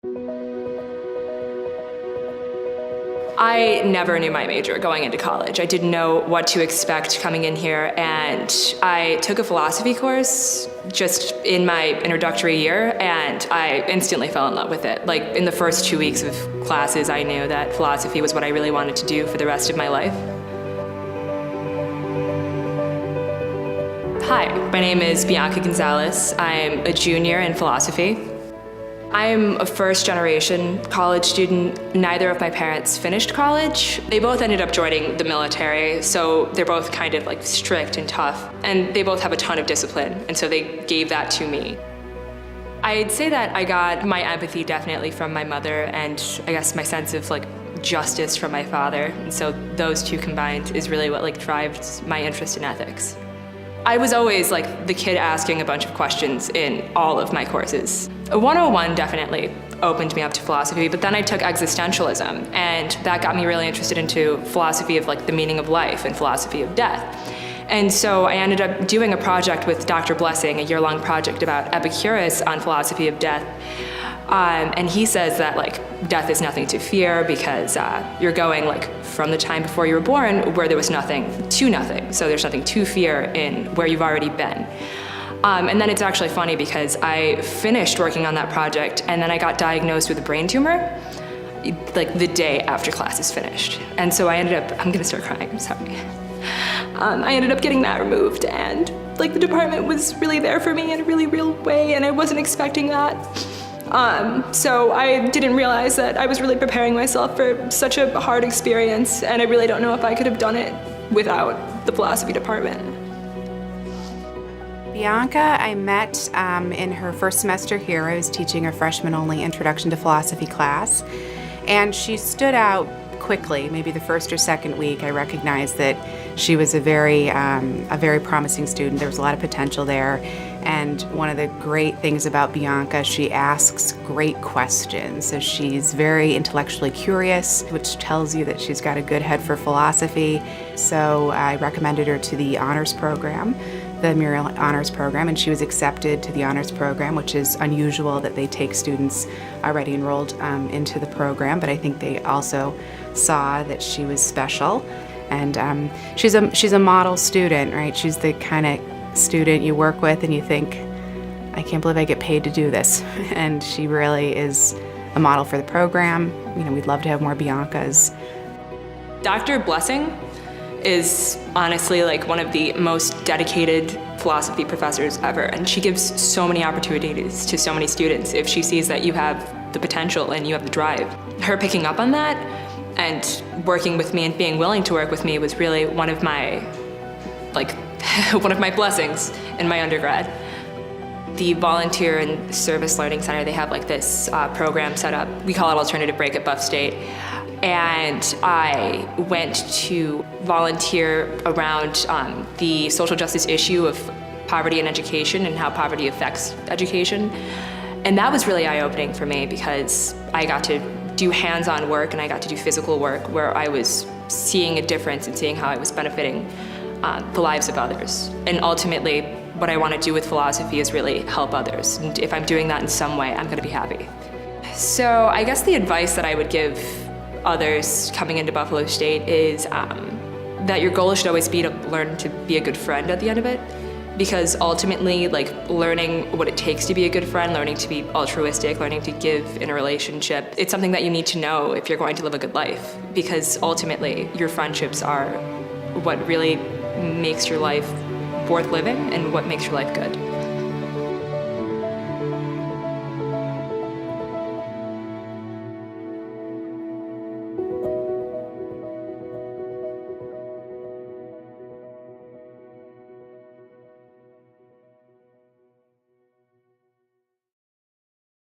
I never knew my major going into college. I didn't know what to expect coming in here, and I took a philosophy course just in my introductory year, and I instantly fell in love with it. Like, in the first 2 weeks of classes, I knew that philosophy was what I really wanted to do for the rest of my life. Hi, my name is Bianca Gonzalez. I'm a junior in philosophy. I'm a first-generation college student. Neither of my parents finished college. They both ended up joining the military, so they're both kind of like strict and tough, and they both have a ton of discipline, and so they gave that to me. I'd say that I got my empathy definitely from my mother, and I guess my sense of like justice from my father, and so those two combined is really what like drives my interest in ethics. I was always like the kid asking a bunch of questions in all of my courses. 101 definitely opened me up to philosophy, but then I took existentialism, and that got me really interested into philosophy of like the meaning of life and philosophy of death. And so I ended up doing a project with Dr. Blessing, a year-long project about Epicurus on philosophy of death. And he says that like death is nothing to fear because you're going like from the time before you were born where there was nothing to nothing. So there's nothing to fear in where you've already been. And then it's actually funny because I finished working on that project and then I got diagnosed with a brain tumor like the day after class is finished. And so I ended up, I'm gonna start crying, I'm sorry. I ended up getting that removed, and like the department was really there for me in a really real way, and I wasn't expecting that. So I didn't realize that I was really preparing myself for such a hard experience, and I really don't know if I could have done it without the philosophy department. Bianca, I met in her first semester here. I was teaching a freshman-only Introduction to Philosophy class, and she stood out quickly. Maybe the first or second week, I recognized that she was a very promising student. There was a lot of potential there. And one of the great things about Bianca, she asks great questions. So she's very intellectually curious, which tells you that she's got a good head for philosophy. So I recommended her to the honors program, the Muriel Honors Program, and she was accepted to the honors program, which is unusual that they take students already enrolled into the program, but I think they also saw that she was special. And she's a model student, right? She's the kind of student you work with and you think, I can't believe I get paid to do this. And she really is a model for the program. You know, we'd love to have more Biancas. Dr. Blessing is honestly like one of the most dedicated philosophy professors ever, and she gives so many opportunities to so many students if she sees that you have the potential and you have the drive. Her picking up on that and working with me and being willing to work with me was really one of my one of my blessings in my undergrad. The Volunteer and Service Learning Center, they have like this program set up. We call it Alternative Break at Buff State. And I went to volunteer around the social justice issue of poverty and education and how poverty affects education. And that was really eye-opening for me because I got to do hands-on work and I got to do physical work where I was seeing a difference and seeing how I was benefiting the lives of others. And ultimately, what I want to do with philosophy is really help others. And if I'm doing that in some way, I'm going to be happy. So I guess the advice that I would give others coming into Buffalo State is that your goal should always be to learn to be a good friend at the end of it. Because ultimately, like learning what it takes to be a good friend, learning to be altruistic, learning to give in a relationship, it's something that you need to know if you're going to live a good life. Because ultimately, your friendships are what really makes your life worth living and what makes your life good.